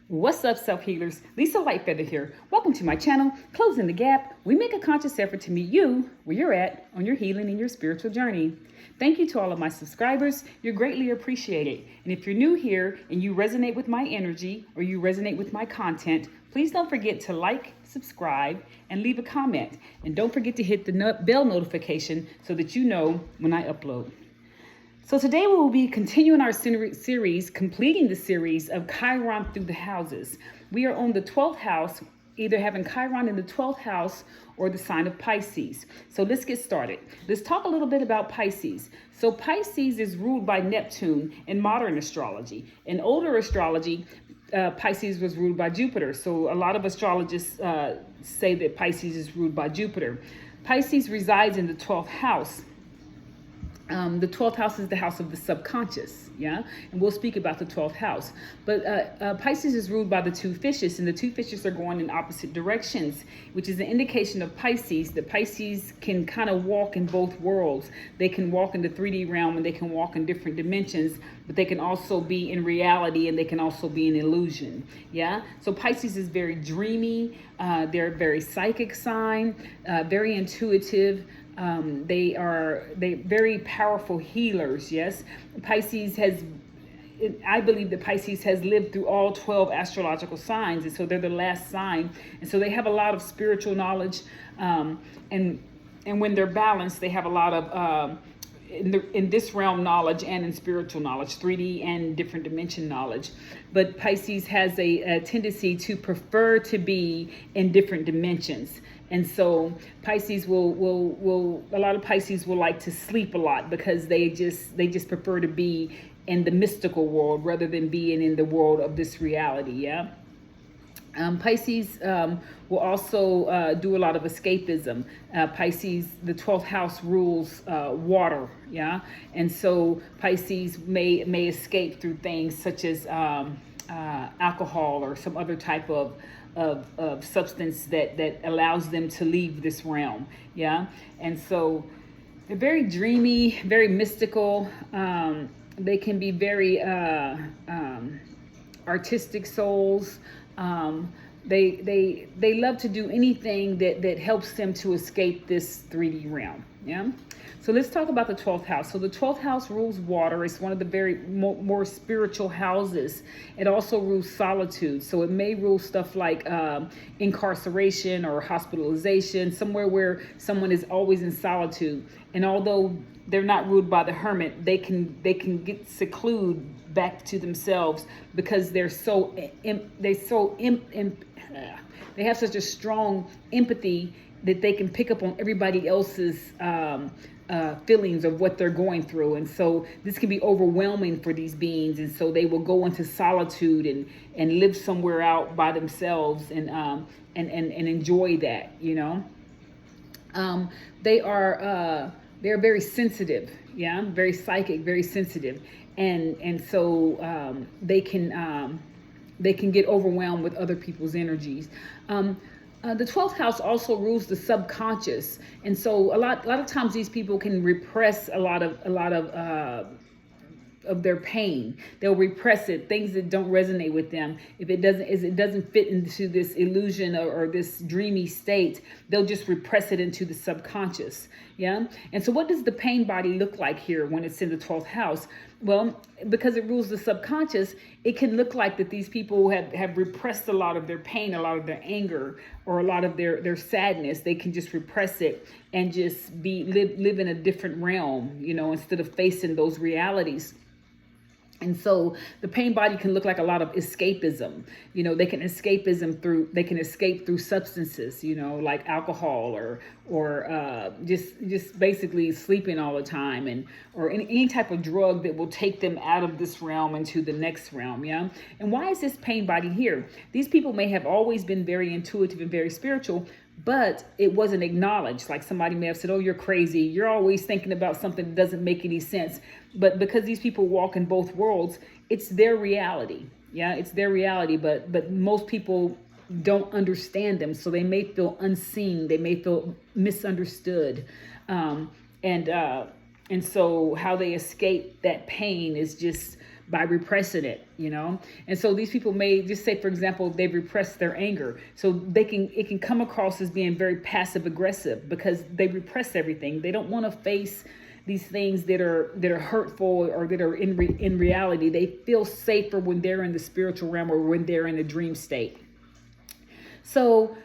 What's up, self-healers? Lisa Lightfeather here. Welcome to my channel, Closing the Gap. We make a conscious effort to meet you where you're at on your healing and your spiritual journey. Thank you to all of my subscribers. You're greatly appreciated. And if you're new here and you resonate with my energy or you resonate with my content, please don't forget to like, subscribe, and leave a comment. And don't forget to hit the bell notification so that you know when I upload. So today we will be continuing our series, completing the series of Chiron through the houses. We are on the 12th house, either having Chiron in the 12th house or the sign of Pisces. So let's get started. Let's talk a little bit about Pisces. So Pisces is ruled by Neptune in modern astrology. In older astrology, Pisces was ruled by Jupiter. So a lot of astrologists say that Pisces is ruled by Jupiter. Pisces resides in the 12th house. The 12th house is the house of the subconscious, yeah? And we'll speak about the 12th house. But Pisces is ruled by the two fishes, and the two fishes are going in opposite directions, which is an indication of Pisces, that Pisces can kind of walk in both worlds. They can walk in the 3D realm, and they can walk in different dimensions, but they can also be in reality, and they can also be an illusion, yeah? So Pisces is very dreamy. They're a very psychic sign, very intuitive. They very powerful healers. Yes, Pisces has. I believe that Pisces has lived through all 12 astrological signs, and so they're the last sign, and so they have a lot of spiritual knowledge, and when they're balanced, they have a lot of in this realm knowledge and in spiritual knowledge, 3D and different dimension knowledge. But Pisces has a tendency to prefer to be in different dimensions. And so Pisces will a lot of Pisces will like to sleep a lot because they just prefer to be in the mystical world rather than being in the world of this reality. Yeah. Pisces will also do a lot of escapism. Pisces, the 12th house rules water, yeah? And so Pisces may escape through things such as alcohol or some other type of substance that allows them to leave this realm, yeah? And so they're very dreamy, very mystical. They can be very artistic souls. They love to do anything that helps them to escape this 3D realm. Yeah. So let's talk about the 12th house. So the 12th house rules water. It's one of the very more spiritual houses. It also rules solitude. So it may rule stuff like incarceration or hospitalization, somewhere where someone is always in solitude. And although they're not ruled by the hermit, they can get secluded back to themselves because they have such a strong empathy that they can pick up on everybody else's feelings of what they're going through. And so this can be overwhelming for these beings. And so they will go into solitude and live somewhere out by themselves and enjoy that, you know. They're very sensitive, yeah, very psychic, very sensitive. And so they can get overwhelmed with other people's energies. The 12th house also rules the subconscious, and so a lot of times these people can repress a lot of their pain. They'll repress it, things that don't resonate with them. If it doesn't fit into this illusion or this dreamy state, they'll just repress it into the subconscious. Yeah. And so what does the pain body look like here when it's in the 12th house? Well, because it rules the subconscious, it can look like that these people have repressed a lot of their pain, a lot of their anger, or a lot of their sadness. They can just repress it and just live in a different realm, you know, instead of facing those realities. And so the pain body can look like a lot of escapism. You know, they can escape through substances, you know, like alcohol or just basically sleeping all the time or any type of drug that will take them out of this realm into the next realm. Yeah. And why is this pain body here? These people may have always been very intuitive and very spiritual, but it wasn't acknowledged. Like somebody may have said, oh, you're crazy. You're always thinking about something that doesn't make any sense. But because these people walk in both worlds, it's their reality. Yeah, it's their reality. But most people don't understand them. So they may feel unseen. They may feel misunderstood. And so how they escape that pain is just by repressing it, you know. And so these people may just say, for example, they've repressed their anger, so it can come across as being very passive aggressive because they repress everything. They don't want to face these things that are hurtful or that are in reality. They feel safer when they're in the spiritual realm or when they're in a dream state. So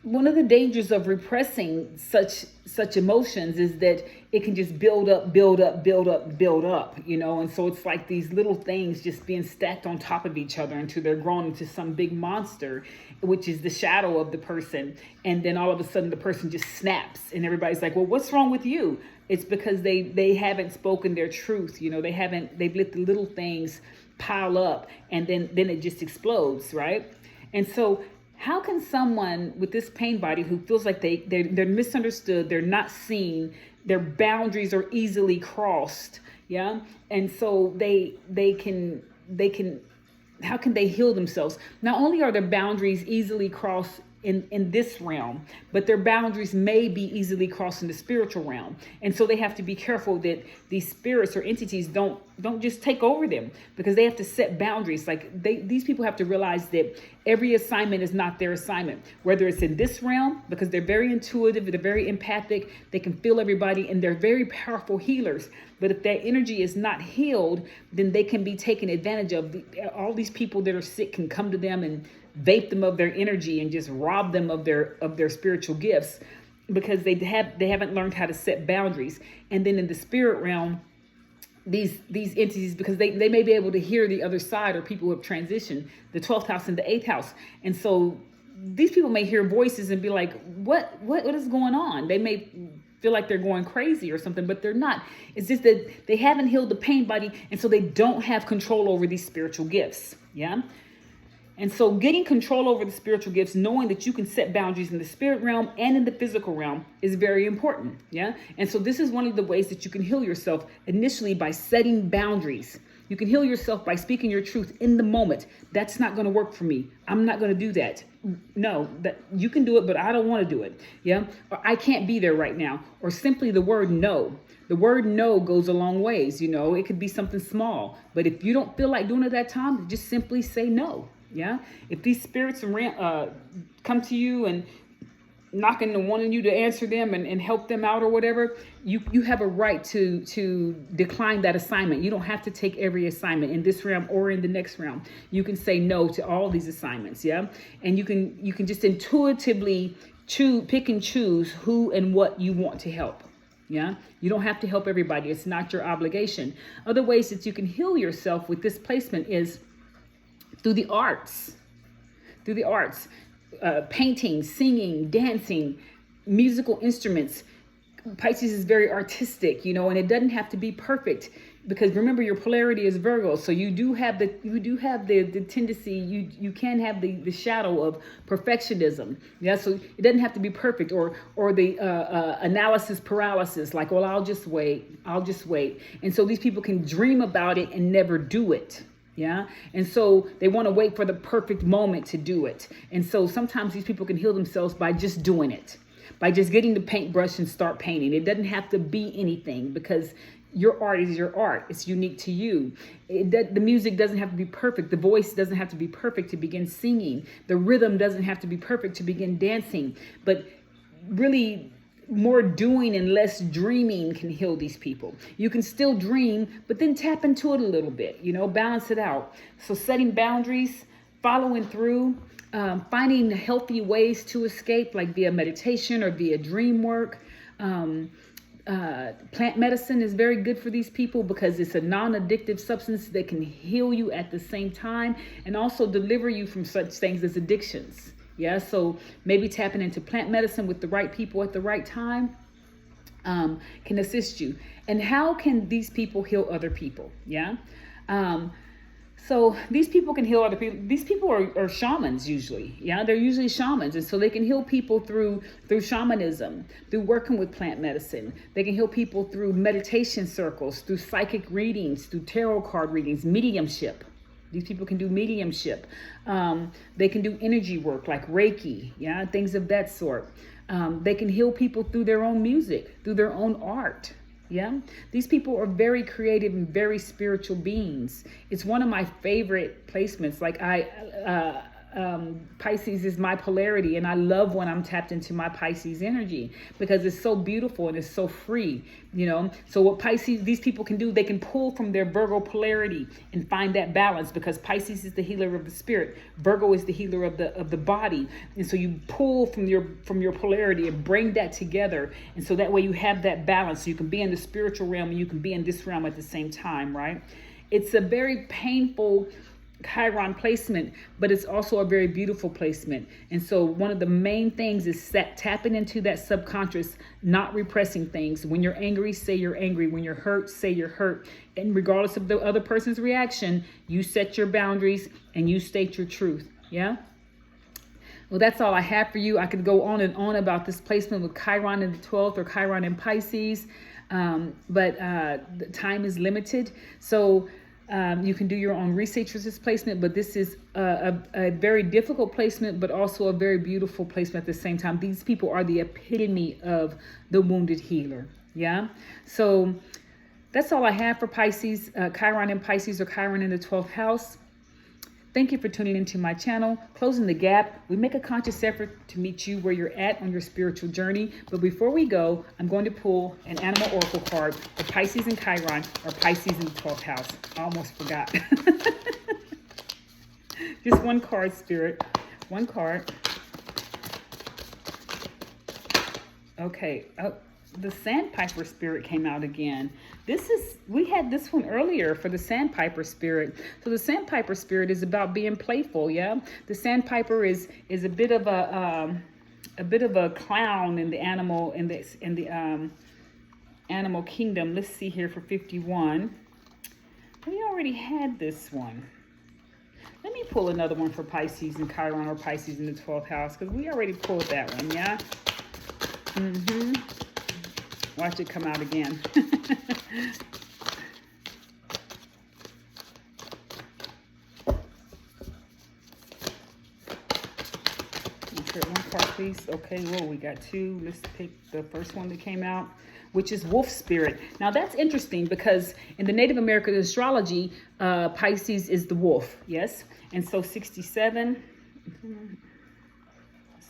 one of the dangers of repressing such emotions is that it can just build up, you know. And so it's like these little things just being stacked on top of each other until they're grown into some big monster, which is the shadow of the person. And then all of a sudden the person just snaps and everybody's like, well, what's wrong with you? It's because they haven't spoken their truth. You know, they've let the little things pile up, and then it just explodes, right? And so how can someone with this pain body who feels like they're misunderstood, they're not seen, their boundaries are easily crossed, yeah? And so they can, how can they heal themselves? Not only are their boundaries easily crossed in this realm, but their boundaries may be easily crossed in the spiritual realm. And so they have to be careful that these spirits or entities don't just take over them, because they have to set boundaries. Like these people have to realize that every assignment is not their assignment, whether it's in this realm, because they're very intuitive, they're very empathic, they can feel everybody, and they're very powerful healers. But if that energy is not healed, then they can be taken advantage of. All these people that are sick can come to them and vape them of their energy and just rob them of their spiritual gifts, because they haven't learned how to set boundaries. And then in the spirit realm, these entities, because they may be able to hear the other side, or people who have transitioned the 12th house and the 8th house. And so these people may hear voices and be like, what is going on? They may feel like they're going crazy or something, but they're not. It's just that they haven't healed the pain body, and so they don't have control over these spiritual gifts. Yeah. And so getting control over the spiritual gifts, knowing that you can set boundaries in the spirit realm and in the physical realm, is very important. Yeah. And so this is one of the ways that you can heal yourself, initially by setting boundaries. You can heal yourself by speaking your truth in the moment. That's not going to work for me. I'm not going to do that. No, that you can do it, but I don't want to do it. Yeah. Or I can't be there right now. Or simply the word no. The word no goes a long ways. You know, it could be something small, but if you don't feel like doing it at that time, just simply say no. Yeah. If these spirits come to you and knocking and wanting you to answer them and help them out or whatever, you have a right to decline that assignment. You don't have to take every assignment in this realm or in the next realm. You can say no to all these assignments. Yeah. And you can just intuitively pick and choose who and what you want to help. Yeah. You don't have to help everybody. It's not your obligation. Other ways that you can heal yourself with this placement is through the arts, painting, singing, dancing, musical instruments. Pisces is very artistic, you know, and it doesn't have to be perfect, because remember, your polarity is Virgo. So you do have the tendency, you can have the shadow of perfectionism. Yeah. So it doesn't have to be perfect, or the analysis paralysis, like, well, I'll just wait. And so these people can dream about it and never do it. Yeah. And so they want to wait for the perfect moment to do it. And so sometimes these people can heal themselves by just doing it, by just getting the paintbrush and start painting. It doesn't have to be anything, because your art is your art. It's unique to you. The music doesn't have to be perfect. The voice doesn't have to be perfect to begin singing. The rhythm doesn't have to be perfect to begin dancing. But really, more doing and less dreaming can heal these people. You can still dream, but then tap into it a little bit, you know, balance it out. So setting boundaries, following through, finding healthy ways to escape, like via meditation or via dream work. Plant medicine is very good for these people, because it's a non-addictive substance that can heal you at the same time and also deliver you from such things as addictions. Yeah, so maybe tapping into plant medicine with the right people at the right time can assist you. And how can these people heal other people? Yeah. So these people can heal other people. These people are shamans usually. Yeah, they're usually shamans. And so they can heal people through shamanism, through working with plant medicine. They can heal people through meditation circles, through psychic readings, through tarot card readings, mediumship. These people can do mediumship. They can do energy work like Reiki, yeah, things of that sort. They can heal people through their own music, through their own art. Yeah, these people are very creative and very spiritual beings. It's one of my favorite placements. Like Pisces is my polarity, and I love when I'm tapped into my Pisces energy because it's so beautiful and it's so free, you know. So what Pisces, these people can do, they can pull from their Virgo polarity and find that balance, because Pisces is the healer of the spirit, Virgo is the healer of the body, and so you pull from your polarity and bring that together, and so that way you have that balance. So you can be in the spiritual realm and you can be in this realm at the same time, right? It's a very painful Chiron placement, but it's also a very beautiful placement. And so one of the main things is tapping into that subconscious, not repressing things. When you're angry, say you're angry. When you're hurt, say you're hurt. And regardless of the other person's reaction, you set your boundaries and you state your truth. Yeah. Well, that's all I have for you. I could go on and on about this placement with Chiron in the 12th or Chiron in Pisces, but the time is limited. So you can do your own research with this placement, but this is a very difficult placement, but also a very beautiful placement at the same time. These people are the epitome of the wounded healer. Yeah. So that's all I have for Pisces, Chiron in Pisces or Chiron in the 12th house. Thank you for tuning into my channel, Closing the Gap. We make a conscious effort to meet you where you're at on your spiritual journey. But before we go, I'm going to pull an animal oracle card for Pisces and Chiron, or Pisces in the 12th house. I almost forgot. Just one card, Spirit. One card. Okay. The Sandpiper Spirit came out again. We had this one earlier for the Sandpiper Spirit. So the Sandpiper Spirit is about being playful. Yeah, the Sandpiper is a bit of a clown in the animal animal kingdom. Let's see here for 51. We already had this one. Let me pull another one for Pisces and Chiron, or Pisces in the 12th house, because we already pulled that one. Yeah. Watch it come out again. Okay, one card, please. Okay, well, we got two. Let's pick the first one that came out, which is Wolf Spirit. Now, that's interesting because in the Native American astrology, Pisces is the wolf. Yes. And so 67.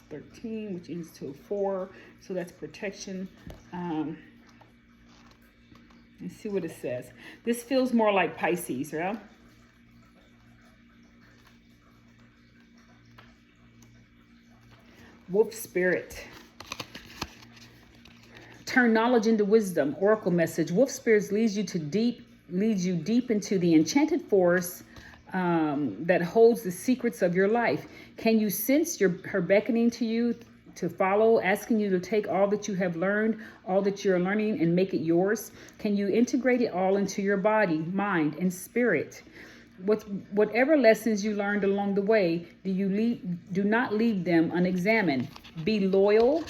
13, which ends to a 4, so that's protection. Let's see what it says. This feels more like Pisces, right? Wolf Spirit. Turn knowledge into wisdom. Oracle message. Wolf Spirit leads you deep into the enchanted forest that holds the secrets of your life. Can you sense her beckoning to you to follow, asking you to take all that you have learned, all that you're learning, and make it yours? Can you integrate it all into your body, mind, and spirit? Whatever lessons you learned along the way, do not leave them unexamined. Be loyal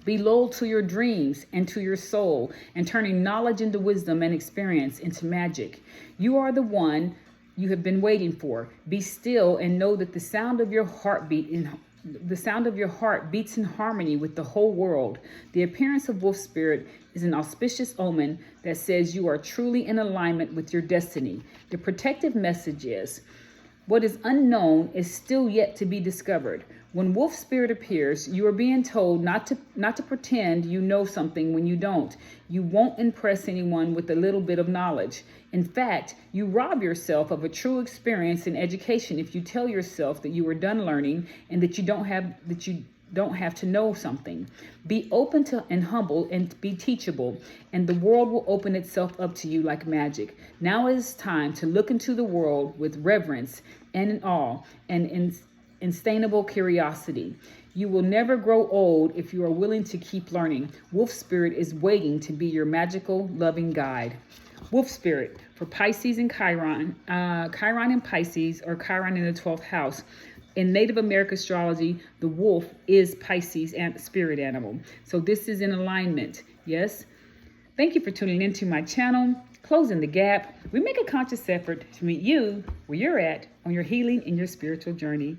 to your dreams and to your soul, and turning knowledge into wisdom and experience into magic. You are the one you have been waiting for. Be still and know that the sound of your heart beats in harmony with the whole world. The appearance of Wolf Spirit is an auspicious omen that says you are truly in alignment with your destiny. The protective message is, what is unknown is still yet to be discovered. When Wolf Spirit appears, you are being told not to pretend you know something when you don't. You won't impress anyone with a little bit of knowledge. In fact, you rob yourself of a true experience in education if you tell yourself that you are done learning and that you don't have to know something. Be open to and humble and be teachable, and the world will open itself up to you like magic. Now it is time to look into the world with reverence and in awe and insatiable curiosity. You will never grow old if you are willing to keep learning. Wolf Spirit is waiting to be your magical, loving guide. Wolf Spirit for Pisces and Chiron, Chiron in Pisces or Chiron in the 12th house. In Native American astrology, the wolf is Pisces and spirit animal. So this is in alignment. Yes. Thank you for tuning into my channel, Closing the Gap. We make a conscious effort to meet you where you're at on your healing and your spiritual journey.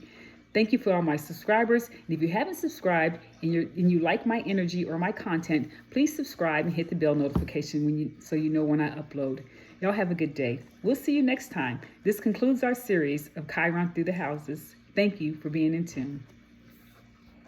Thank you for all my subscribers. And if you haven't subscribed and you like my energy or my content, please subscribe and hit the bell notification so you know when I upload. Y'all have a good day. We'll see you next time. This concludes our series of Chiron through the houses. Thank you for being in tune.